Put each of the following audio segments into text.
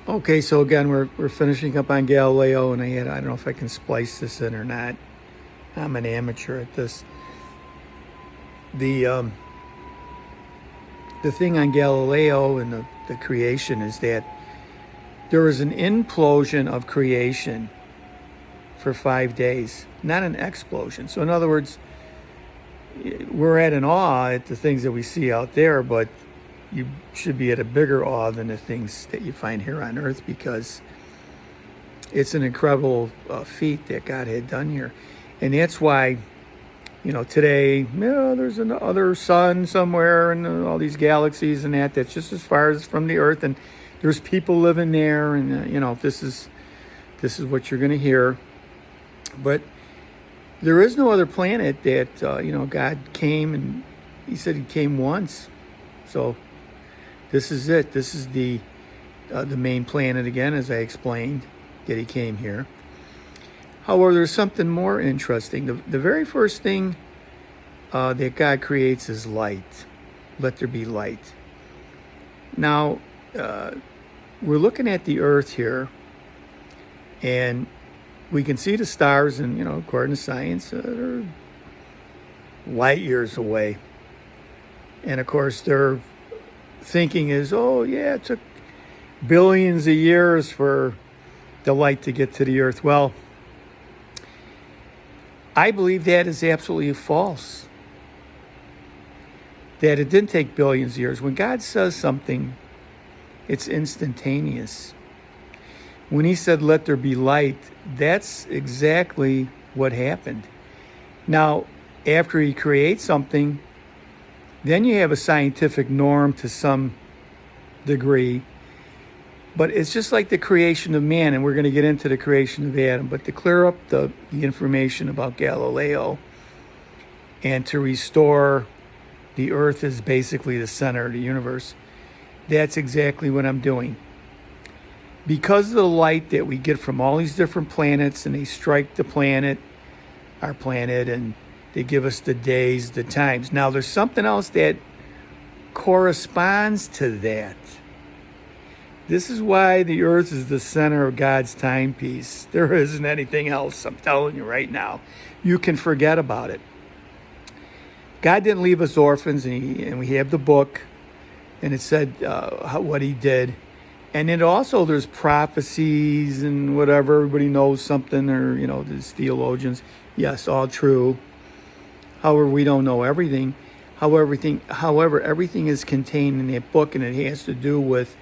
Okay, so again, we're finishing up on Galileo, and I don't know if I can splice this in or not. I'm an amateur at this. The um, the thing on Galileo and the creation is that there was an implosion of creation for 5 days, not an explosion. So in other words, we're at an awe at the things that we see out there, but you should be at a bigger awe than the things that you find here on Earth, because it's an incredible feat that God had done here. And that's why, today, there's another sun somewhere and all these galaxies and that's just as far as from the Earth, and there's people living there, and this is what you're going to hear. But there is no other planet that God came, and He said He came once. So this is it. This is the main planet again, as I explained, that He came here. However, there's something more interesting. The very first thing that God creates is light. Let there be light. Now, we're looking at the Earth here, and we can see the stars, and, according to science, they're light years away. And, of course, their thinking is, oh, yeah, it took billions of years for the light to get to the Earth. Well, I believe that is absolutely false. That it didn't take billions of years. When God says something, it's instantaneous. When He said, let there be light, that's exactly what happened. Now, after He creates something, then you have a scientific norm to some degree. But it's just like the creation of man, and we're going to get into the creation of Adam. But to clear up the information about Galileo and to restore the Earth as basically the center of the universe, that's exactly what I'm doing. Because of the light that we get from all these different planets, and they strike the planet, our planet, and they give us the days, the times. Now, there's something else that corresponds to that. This is why the Earth is the center of God's timepiece. There isn't anything else, I'm telling you right now. You can forget about it. God didn't leave us orphans, and we have the book, and it said what He did. And then also there's prophecies and whatever. Everybody knows something, or, there's theologians. Yes, all true. However, we don't know everything. However, everything is contained in that book, and it has to do with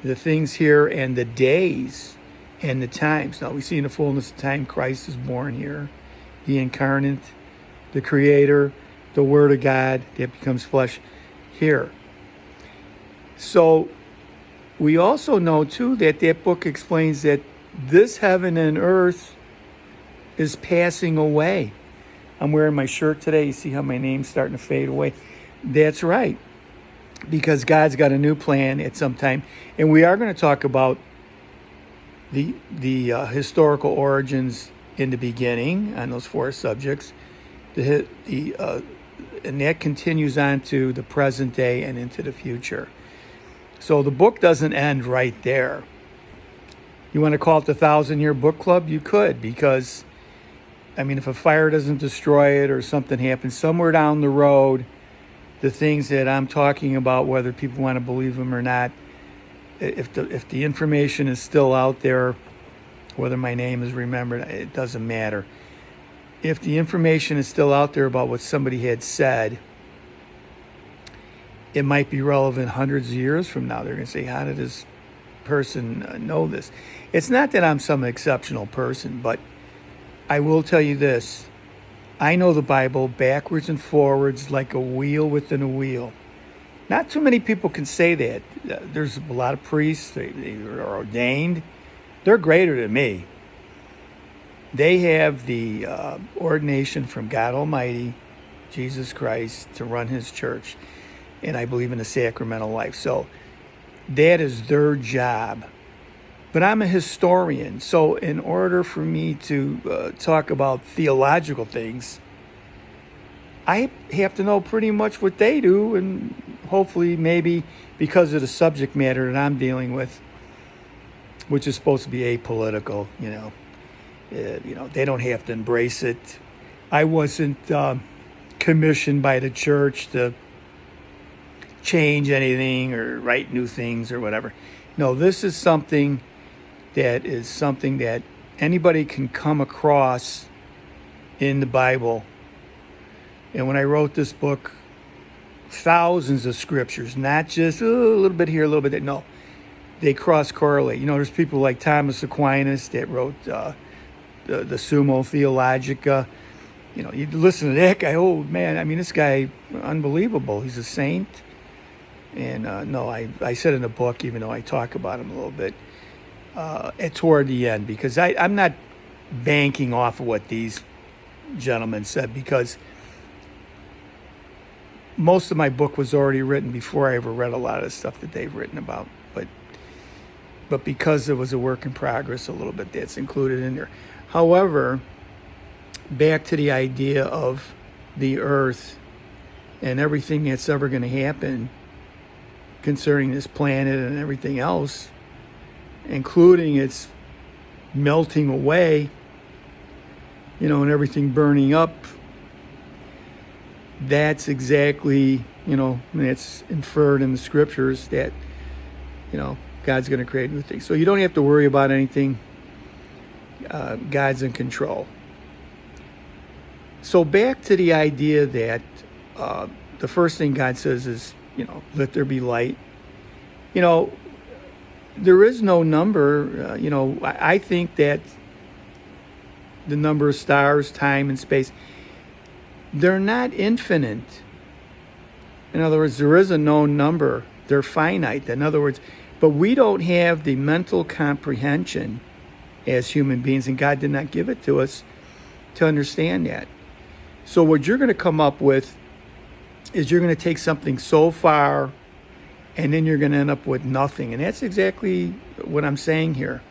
the things here and the days and the times. Now, we see in the fullness of time, Christ is born here, the incarnate, the creator, the Word of God that becomes flesh here. So we also know, too, that book explains that this heaven and earth is passing away. I'm wearing my shirt today. You see how my name's starting to fade away? That's right, because God's got a new plan at some time. And we are going to talk about the historical origins in the beginning on those 4 subjects. And that continues on to the present day and into the future. So the book doesn't end right there. You want to call it the 1,000-Year Book Club? You could, because, if a fire doesn't destroy it or something happens somewhere down the road, the things that I'm talking about, whether people want to believe them or not, if the information is still out there, whether my name is remembered, it doesn't matter. If the information is still out there about what somebody had said, it might be relevant hundreds of years from now. They're going to say, how did this person know this? It's not that I'm some exceptional person, but I will tell you this. I know the Bible backwards and forwards like a wheel within a wheel. Not too many people can say that. There's a lot of priests. They are ordained. They're greater than me. They have the ordination from God Almighty, Jesus Christ, to run His church. And I believe in a sacramental life. So that is their job. But I'm a historian. So in order for me to talk about theological things, I have to know pretty much what they do. And hopefully, maybe because of the subject matter that I'm dealing with, which is supposed to be apolitical. They don't have to embrace it. I wasn't commissioned by the church to change anything or write new things or whatever. No, this is something that anybody can come across in the Bible. And when I wrote this book, thousands of scriptures, not just a little bit here, a little bit there. No, they cross-correlate. There's people like Thomas Aquinas that wrote the Summa Theologica. You listen to that guy, oh man, this guy, unbelievable. He's a saint. And I said in the book, even though I talk about him a little bit, toward the end, because I'm not banking off of what these gentlemen said, because most of my book was already written before I ever read a lot of the stuff that they've written about. But because it was a work in progress a little bit, that's included in there. However, back to the idea of the earth and everything that's ever going to happen concerning this planet and everything else, including its melting away, and everything burning up. That's exactly, it's inferred in the scriptures that, God's going to create new things. So you don't have to worry about anything. God's in control. So back to the idea that the first thing God says is, let there be light. There is no number. I think that the number of stars, time, and space, they're not infinite. In other words, there is a known number. They're finite. In other words, but we don't have the mental comprehension as human beings, and God did not give it to us to understand that. So what you're going to come up with is you're going to take something so far, and then you're going to end up with nothing. And that's exactly what I'm saying here.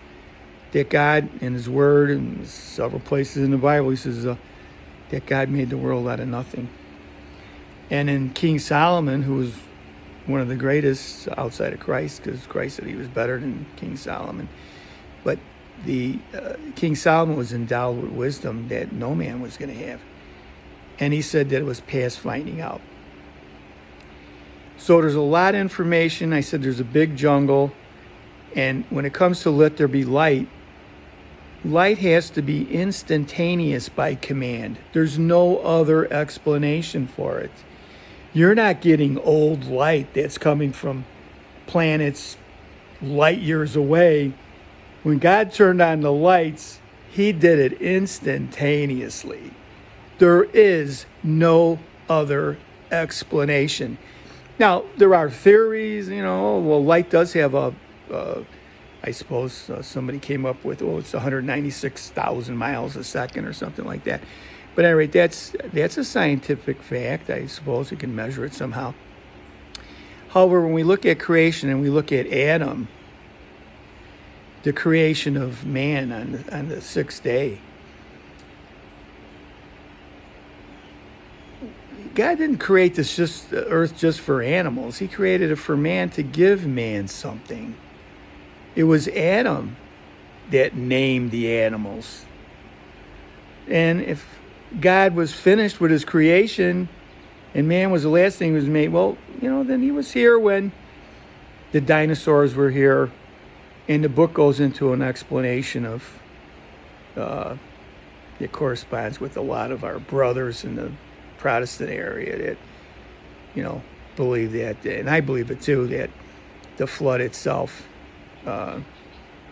That God, in His Word, and several places in the Bible, He says that God made the world out of nothing. And in King Solomon, who was one of the greatest outside of Christ, because Christ said he was better than King Solomon. But the King Solomon was endowed with wisdom that no man was going to have. And he said that it was past finding out. So there's a lot of information. I said there's a big jungle. And when it comes to let there be light, light has to be instantaneous by command. There's no other explanation for it. You're not getting old light that's coming from planets light years away. When God turned on the lights, He did it instantaneously. There is no other explanation. Now, there are theories, light does have I suppose somebody came up with, it's 196,000 miles a second or something like that. But at any rate, that's a scientific fact. I suppose you can measure it somehow. However, when we look at creation and we look at Adam, the creation of man on the sixth day, God didn't create this earth just for animals. He created it for man, to give man something. It was Adam that named the animals. And if God was finished with His creation and man was the last thing He was made, then He was here when the dinosaurs were here. And the book goes into an explanation of it corresponds with a lot of our brothers in the Protestant area that, believe that, and I believe it too, that the flood itself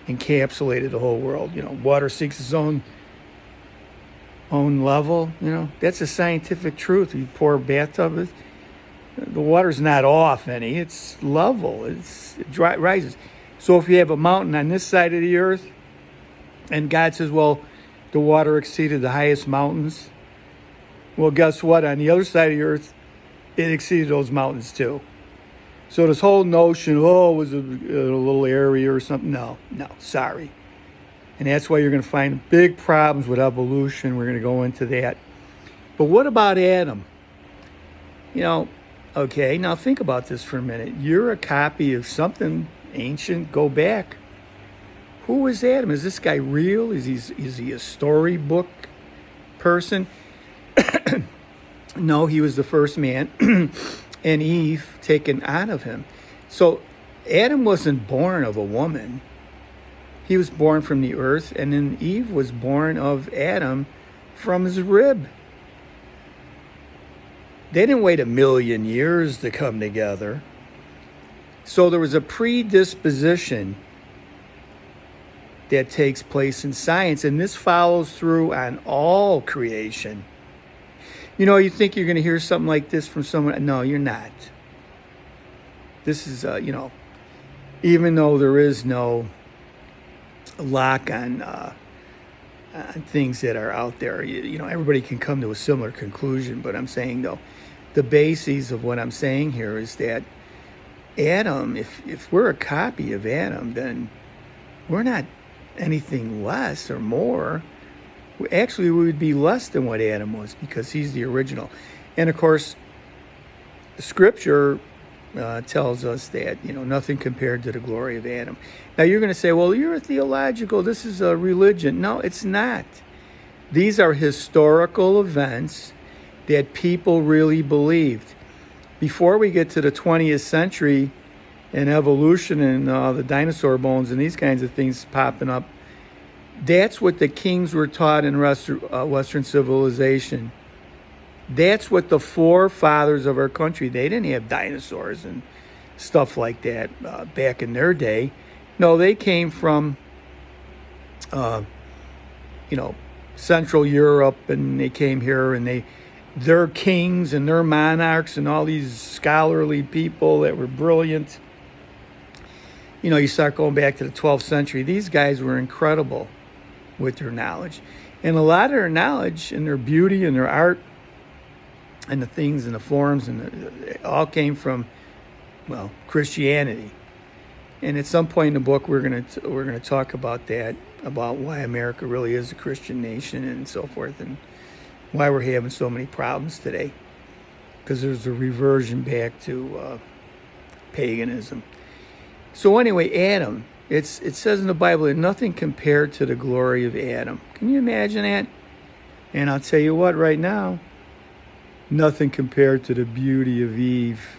encapsulated the whole world. Water seeks its own level. That's a scientific truth. You pour a bathtub, the water's not off any. It's level. It rises. So if you have a mountain on this side of the earth, and God says, the water exceeded the highest mountains. Well, guess what? On the other side of the earth, it exceeded those mountains too. So this whole notion, it was a little area or something. No, sorry. And that's why you're going to find big problems with evolution. We're going to go into that. But what about Adam? Okay, now think about this for a minute. You're a copy of something ancient. Go back. who is Adam? Is this guy real? Is he a storybook person? No, he was the first man, and Eve taken out of him. So Adam wasn't born of a woman. He was born from the earth, and then Eve was born of Adam from his rib. They didn't wait 1,000,000 years to come together. So there was a predisposition that takes place in science, and this follows through on all creation. You know, you think you're going to hear something like this from someone. No, you're not. This is, even though there is no lock on things that are out there, everybody can come to a similar conclusion. But I'm saying, though, the basis of what I'm saying here is that Adam, if we're a copy of Adam, then we're not anything less or more. Actually, we would be less than what Adam was because he's the original. And of course, the scripture tells us that, nothing compared to the glory of Adam. Now you're going to say, well, you're a theological, this is a religion. No, it's not. These are historical events that people really believed. Before we get to the 20th century and evolution and the dinosaur bones and these kinds of things popping up, that's what the kings were taught in Western civilization. That's what the forefathers of our country, they didn't have dinosaurs and stuff like that back in their day. No, they came from, Central Europe, and they came here, and their kings and their monarchs and all these scholarly people that were brilliant. You start going back to the 12th century. These guys were incredible with their knowledge. And a lot of their knowledge and their beauty and their art and the things and the forms it all came from, Christianity. And at some point in the book, we're gonna talk about that, about why America really is a Christian nation and so forth, and why we're having so many problems today. Because there's a reversion back to paganism. So anyway, Adam. It says in the Bible that nothing compared to the glory of Adam. Can you imagine that? And I'll tell you what, right now, nothing compared to the beauty of Eve.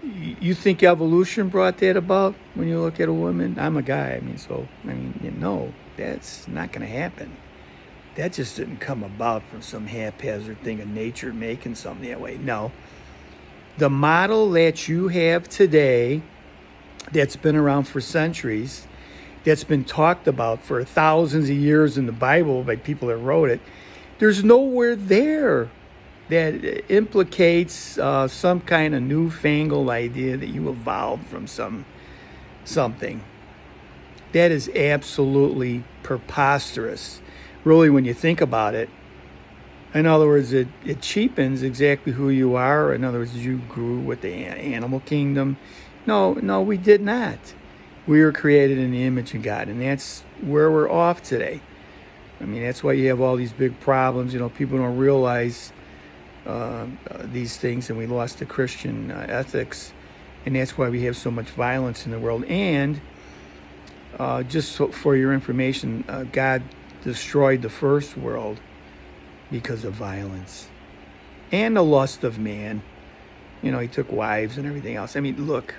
You think evolution brought that about when you look at a woman? I'm a guy, no, that's not going to happen. That just didn't come about from some haphazard thing of nature making something that way. No. The model that you have today, that's been around for centuries, that's been talked about for thousands of years in the Bible by people that wrote it, there's nowhere there that implicates some kind of newfangled idea that you evolved from something. That is absolutely preposterous, really, when you think about it. In other words, it cheapens exactly who you are. In other words, you grew with the animal kingdom. No, we did not. We were created in the image of God, and that's where we're off today. That's why you have all these big problems. People don't realize these things, and we lost the Christian ethics, and that's why we have so much violence in the world. And just for your information, God destroyed the first world because of violence and the lust of man. He took wives and everything else. Look,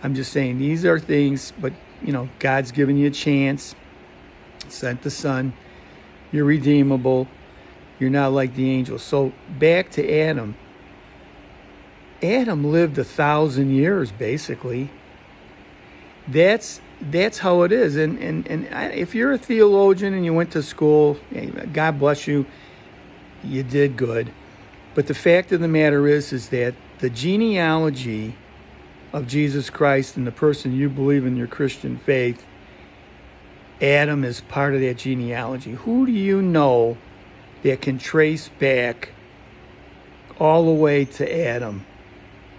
I'm just saying these are things, but, God's given you a chance, sent the Son. You're redeemable. You're not like the angels. So back to Adam. Adam lived 1,000 years, basically. That's how it is. And if you're a theologian and you went to school, God bless you, you did good. But the fact of the matter is that the genealogy of Jesus Christ and the person you believe in your Christian faith, Adam is part of that genealogy. Who do you know that can trace back all the way to Adam?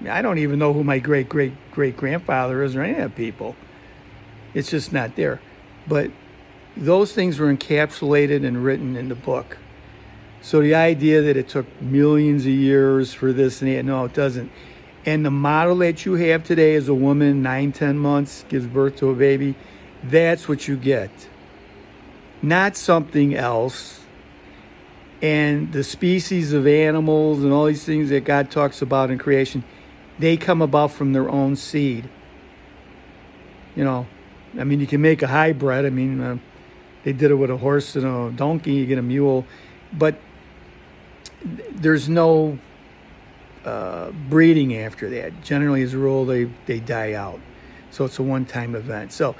I don't even know who my great-great-great-grandfather is or any of that people. It's just not there. But those things were encapsulated and written in the book. So the idea that it took millions of years for this and that, no, it doesn't. And the model that you have today as a woman, 9, 10 months, gives birth to a baby, that's what you get. Not something else. And the species of animals and all these things that God talks about in creation, they come about from their own seed. You know, I mean, you can make a hybrid. I mean, they did it with a horse and a donkey, you get a mule. But there's no breeding after that. Generally, as a rule, they die out. So it's a one-time event. So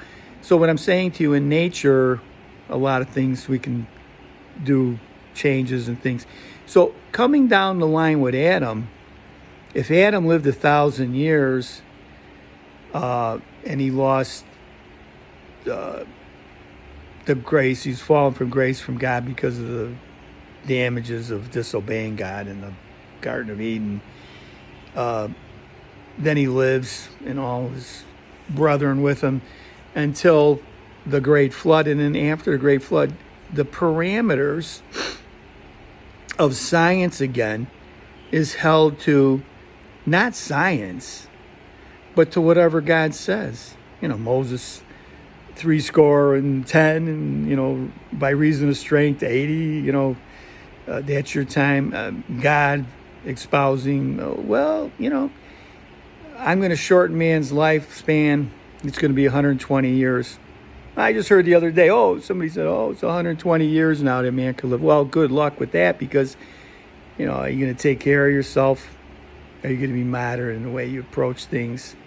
what I'm saying to you, in nature, a lot of things we can do changes and things. So coming down the line with Adam, if Adam lived 1,000 years and he lost the grace, he's fallen from grace from God because of the damages of disobeying God in the Garden of Eden. Then he lives and all his brethren with him until the great flood. And then after the great flood, the parameters of science again is held to not science, but to whatever God says. You know, Moses 70, and by reason of strength 80. That's your time. God espousing, I'm going to shorten man's lifespan. It's going to be 120 years. I just heard the other day, somebody said, it's 120 years now that man could live. Well, good luck with that, because, are you going to take care of yourself? Are you going to be modern in the way you approach things?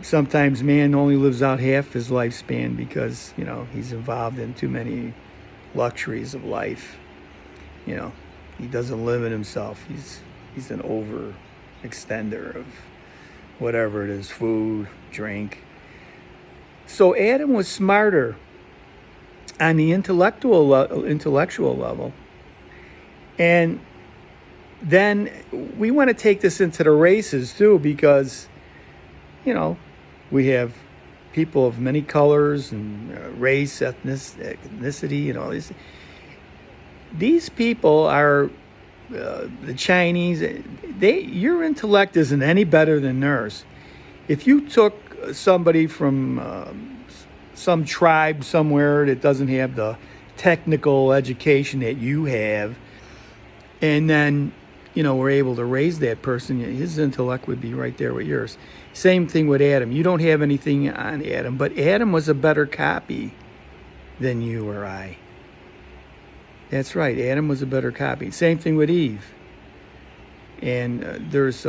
Sometimes man only lives out half his lifespan because, he's involved in too many luxuries of life. He doesn't live in himself. He's an overextender of whatever it is, food, drink. So Adam was smarter on the intellectual level. And then we want to take this into the races too, because, we have people of many colors and race, ethnicity, and all this. These people are the Chinese. Your intellect isn't any better than theirs. If you took somebody from some tribe somewhere that doesn't have the technical education that you have, and then were able to raise that person, his intellect would be right there with yours. Same thing with Adam. You don't have anything on Adam, but Adam was a better copy than you or I. That's right, Adam was a better copy. Same thing with Eve. And there's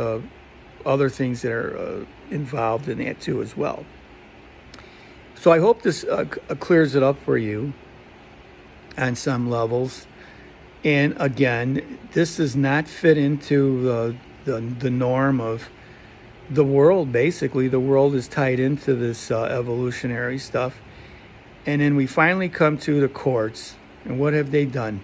other things that are involved in that too as well. So I hope this clears it up for you on some levels. And again, this does not fit into the norm of the world. Basically, the world is tied into this evolutionary stuff. And then we finally come to the courts. And what have they done?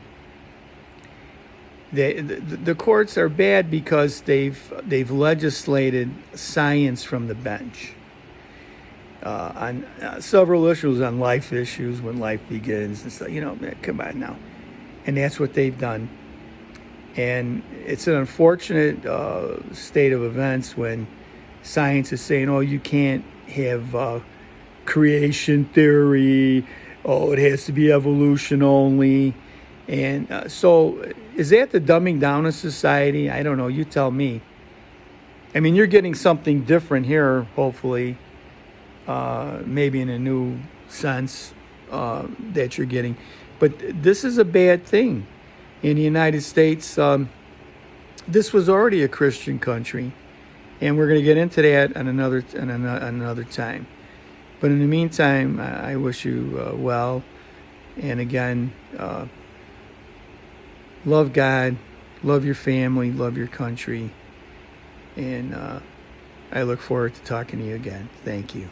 The courts are bad because they've legislated science from the bench on several issues, on life issues, when life begins and stuff. Come on now. And that's what they've done. And it's an unfortunate state of events when science is saying, you can't have creation theory. It has to be evolution only. And so is that the dumbing down of society? I don't know. You tell me. I mean, you're getting something different here, hopefully, maybe in a new sense that you're getting. But this is a bad thing. In the United States, this was already a Christian country. And we're going to get into that on another time. But in the meantime, I wish you well. And again, love God, love your family, love your country. And I look forward to talking to you again. Thank you.